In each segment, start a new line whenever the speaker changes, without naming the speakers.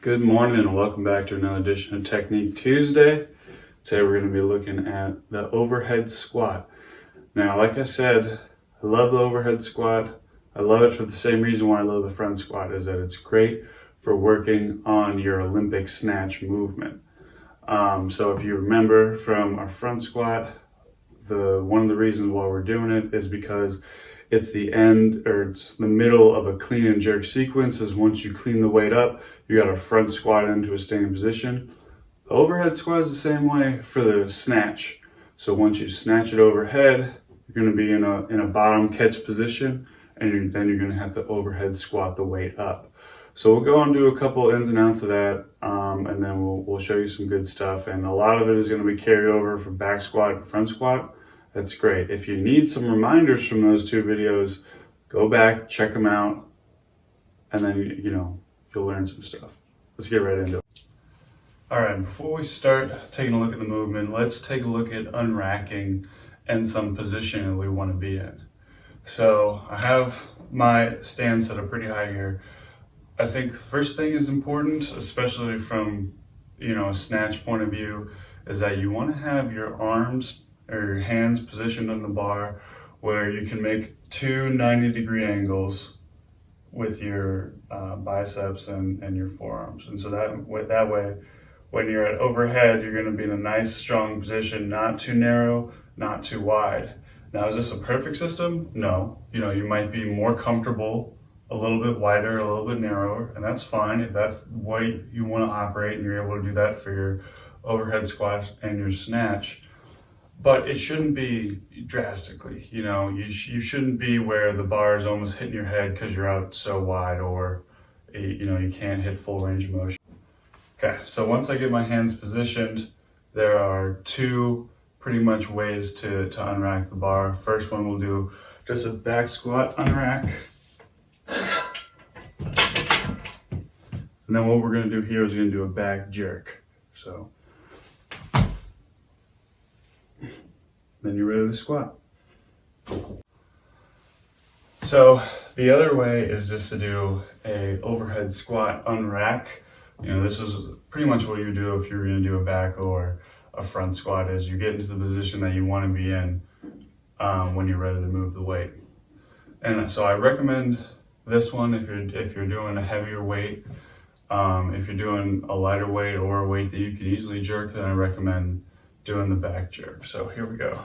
Good morning and welcome back to another edition of Technique Tuesday. Today we're going to be looking at the overhead squat. Now, like I said, I love the overhead squat. I love it for the same reason why I love the front squat, is that it's great for working on your Olympic snatch movement. So if you remember from our front squat, one of the reasons why we're doing it is because it's the end, or it's the middle of a clean and jerk sequence. Is once you clean the weight up, you got a front squat into a standing position. The overhead squat is the same way for the snatch. So once you snatch it overhead, you're going to be in a bottom catch position, and then you're going to have to overhead squat the weight up. So we'll go and do a couple ins and outs of that, and then we'll show you some good stuff. And a lot of it is going to be carryover from back squat and front squat. That's great. If you need some reminders from those two videos, go back, check them out, and then you'll learn some stuff. Let's get right into it. All right, before we start taking a look at the movement, let's take a look at unracking and some position that we want to be in. So I have my stand set up pretty high here. I think first thing is important, especially from a snatch point of view, is that you want to have your arms or your hands positioned on the bar where you can make two 90-degree angles with your biceps and your forearms. And so that way, when you're at overhead, you're going to be in a nice, strong position, not too narrow, not too wide. Now, is this a perfect system? No. You might be more comfortable a little bit wider, a little bit narrower, and that's fine if that's what you want to operate and you're able to do that for your overhead squat and your snatch. But it shouldn't be drastically, you shouldn't be where the bar is almost hitting your head because you're out so wide, or you can't hit full range of motion. Okay, so once I get my hands positioned, there are two pretty much ways to unrack the bar. First one, we'll do just a back squat unrack. And then what we're gonna do here is we're gonna do a back jerk. So then you're ready to squat. So the other way is just to do a overhead squat unrack. This is pretty much what you do if you're going to do a back or a front squat, is you get into the position that you want to be in when you're ready to move the weight. And so I recommend this one if you're doing a heavier weight. If you're doing a lighter weight or a weight that you can easily jerk, then I recommend doing the back jerk. So here we go.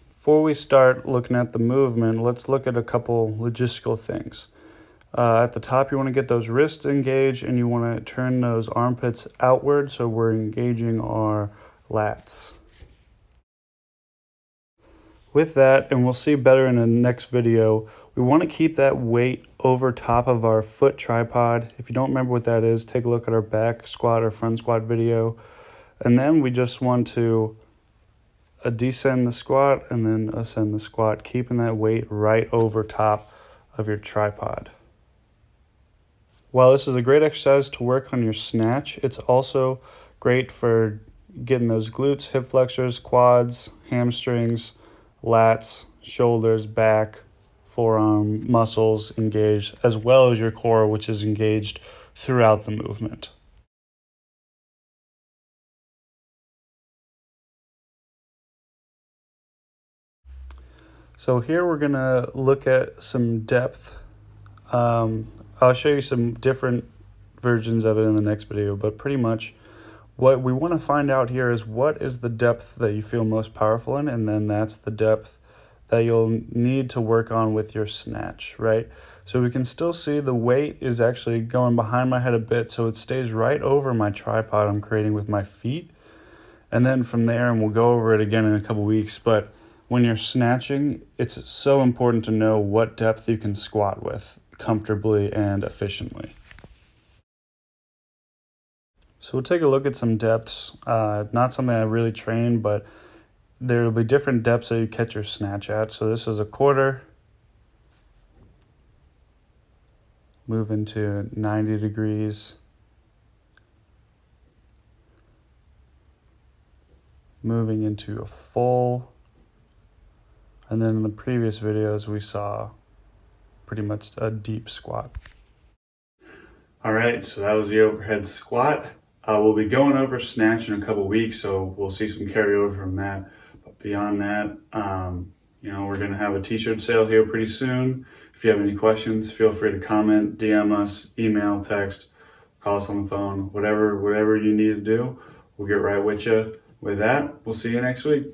Before we start looking at the movement, let's look at a couple logistical things. At the top, you want to get those wrists engaged, and you want to turn those armpits outward so we're engaging our lats. With that, and we'll see better in the next video, we want to keep that weight over top of our foot tripod. If you don't remember what that is, take a look at our back squat or front squat video. And then we just want to descend the squat and then ascend the squat, keeping that weight right over top of your tripod. While this is a great exercise to work on your snatch, it's also great for getting those glutes, hip flexors, quads, hamstrings, lats, shoulders, back, forearm muscles engaged, as well as your core, which is engaged throughout the movement. So here we're going to look at some depth. I'll show you some different versions of it in the next video, but pretty much what we want to find out here is what is the depth that you feel most powerful in, and then that's the depth that you'll need to work on with your snatch, right? So we can still see the weight is actually going behind my head a bit, so it stays right over my tripod I'm creating with my feet. And then from there, and we'll go over it again in a couple weeks, but when you're snatching, it's so important to know what depth you can squat with comfortably and efficiently. So we'll take a look at some depths. Not something I really train, but there will be different depths that you catch your snatch at. So this is a quarter. Move into 90 degrees. moving into a full. And then in the previous videos, we saw pretty much a deep squat. All right, so that was the overhead squat. We'll be going over snatch in a couple weeks, so we'll see some carryover from that. But beyond that, we're going to have a t-shirt sale here pretty soon. If you have any questions, feel free to comment, DM us, email, text, call us on the phone, whatever you need to do, we'll get right with you. With that, we'll see you next week.